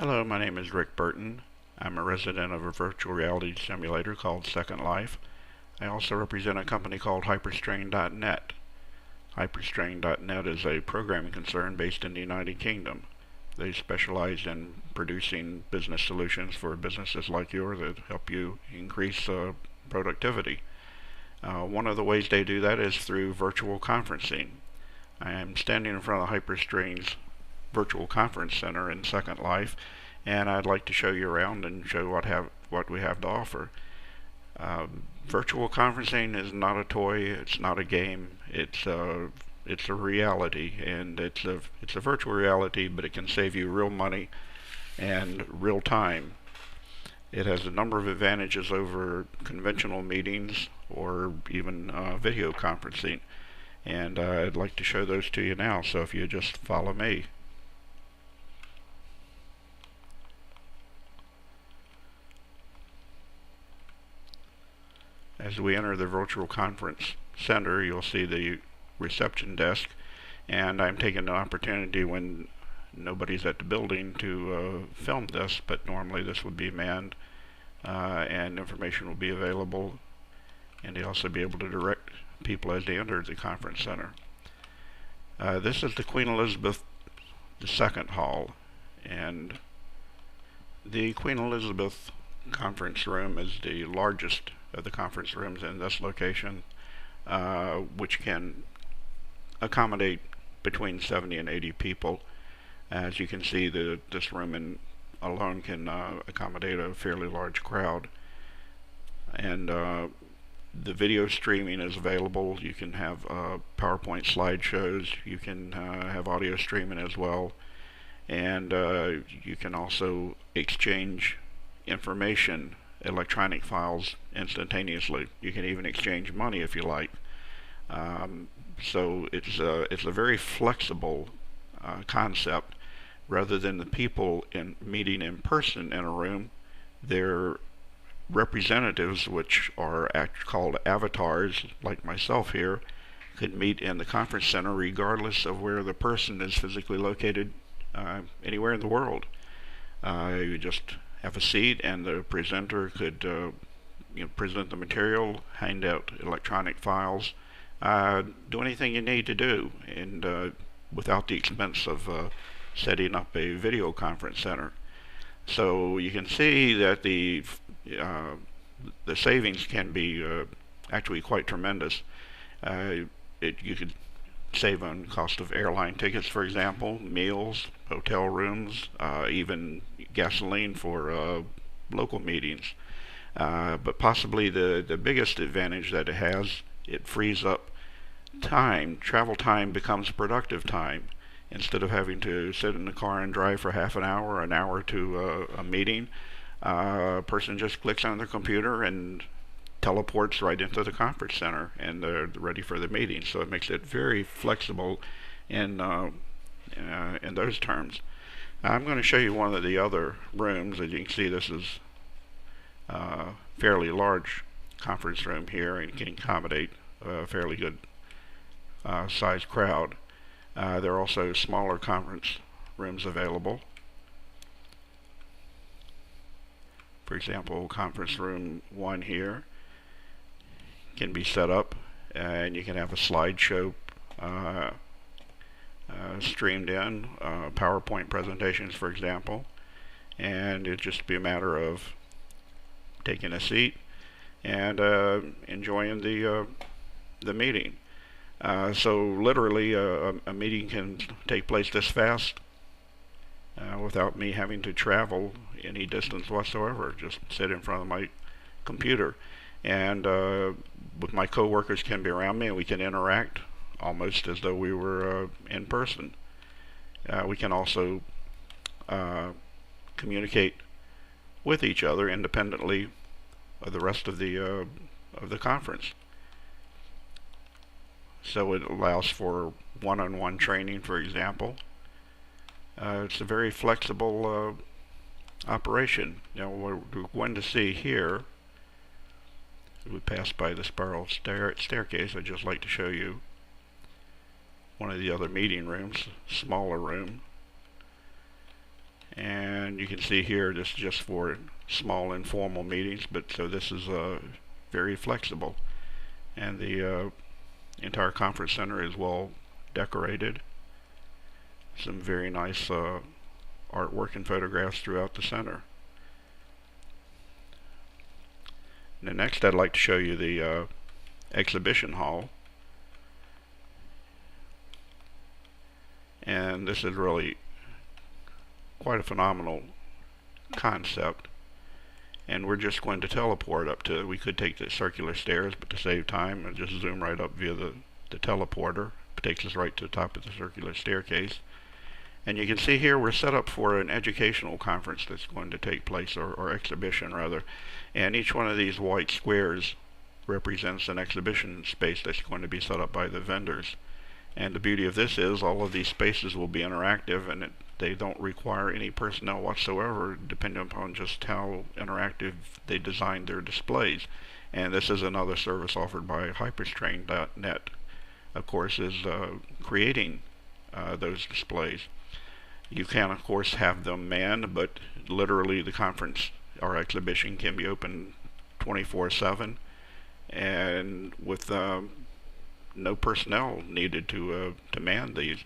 Hello, my name is Rick Burton. I'm a resident of a virtual reality simulator called Second Life. I also represent a company called Hyperstring.net. Hyperstring.net is a programming concern based in the United Kingdom. They specialize in producing business solutions for businesses like yours that help you increase productivity. One of the ways they do that is through virtual conferencing. I am standing in front of Hyperstring's virtual conference center in Second Life, and I'd like to show you around and show what we have to offer. Virtual conferencing is not a toy. It's not a game. It's a reality, and it's a virtual reality, but it can save you real money and real time. It has a number of advantages over conventional meetings or even video conferencing, and I'd like to show those to you now. So if you just follow me. As we enter the virtual conference center, you'll see the reception desk, and I'm taking an opportunity when nobody's at the building to film this, but normally this would be manned, and information will be available, and they'll also be able to direct people as they enter the conference center. This is the Queen Elizabeth II Hall, and the Queen Elizabeth conference room is the largest of the conference rooms in this location, which can accommodate between 70 and 80 people. As you can see, this room alone can accommodate a fairly large crowd. And the video streaming is available. You can have PowerPoint slideshows. You can have audio streaming as well. And you can also exchange information, electronic files, instantaneously. You can even exchange money if you like. So it's a very flexible concept. Rather than the people meeting in person in a room, they're representatives, which are called avatars, like myself here, could meet in the conference center regardless of where the person is physically located, anywhere in the world. You just have a seat, and the presenter could present the material, hand out electronic files, do anything you need to do, and without the expense of setting up a video conference center. So you can see that the savings can be actually quite tremendous. You could save on cost of airline tickets, for example, meals, hotel rooms, even gasoline for local meetings. But possibly the biggest advantage that it has, it frees up time. Travel time becomes productive time. Instead of having to sit in the car and drive for half an hour to a meeting, a person just clicks on their computer and teleports right into the conference center, and they're ready for the meeting. So it makes it very flexible in those terms. I'm going to show you one of the other rooms. As you can see, this is a fairly large conference room here and can accommodate a fairly good sized crowd. There are also smaller conference rooms available. For example, conference room 1 here can be set up, and you can have a slideshow streamed in, PowerPoint presentations, for example, and it'd just be a matter of taking a seat and enjoying the meeting. So literally a meeting can take place this fast without me having to travel any distance whatsoever. Just sit in front of my computer, and with my coworkers can be around me, and we can interact almost as though we were in person. We can also communicate with each other independently of the rest of the conference. So it allows for one-on-one training, for example. It's a very flexible operation. Now we're going to see here, we pass by the spiral staircase. I'd just like to show you one of the other meeting rooms, smaller room. And you can see here this is just for small informal meetings, but so this is very flexible. And the entire conference center is well decorated. Some very nice artwork and photographs throughout the center. Now next I'd like to show you the exhibition hall. And this is really quite a phenomenal concept. And we're just going to teleport up to, we could take the circular stairs, but to save time, and just zoom right up via the teleporter. It takes us right to the top of the circular staircase. And you can see here we're set up for an educational conference that's going to take place, or exhibition rather. And each one of these white squares represents an exhibition space that's going to be set up by the vendors. And the beauty of this is all of these spaces will be interactive, and they don't require any personnel whatsoever, depending upon just how interactive they design their displays. And this is another service offered by Hyperstring.net, of course, is creating those displays. You can, of course, have them manned, but literally the conference or exhibition can be open 24/7, and with no personnel needed to man these.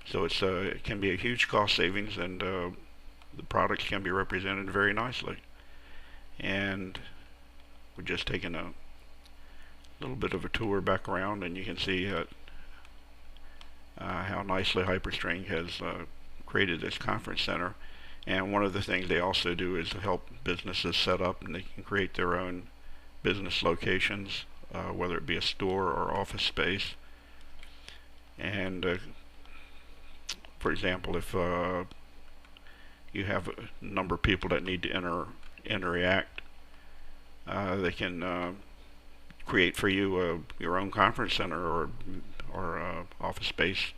So it can be a huge cost savings, and the products can be represented very nicely. And we're just taking a little bit of a tour back around, and you can see how nicely Hyperstring has created this conference center. And one of the things they also do is to help businesses set up, and they can create their own business locations, whether it be a store or office space. And for example, if you have a number of people that need to interact, they can create for you your own conference center or office space,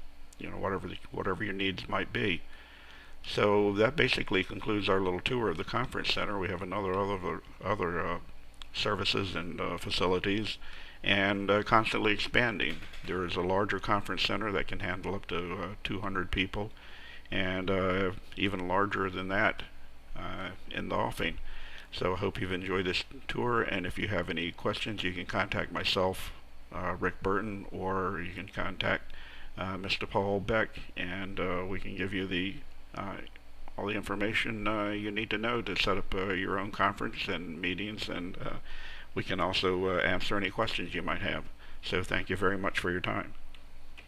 whatever your needs might be. So that basically concludes our little tour of the conference center. We have other services and facilities, and constantly expanding. There is a larger conference center that can handle up to 200 people, and even larger than that in the offing. So I hope you've enjoyed this tour, and if you have any questions, you can contact myself, Rick Burton, or you can contact Mr. Paul Beck, and we can give you all the information you need to know to set up your own conference and meetings, and we can also answer any questions you might have. So thank you very much for your time.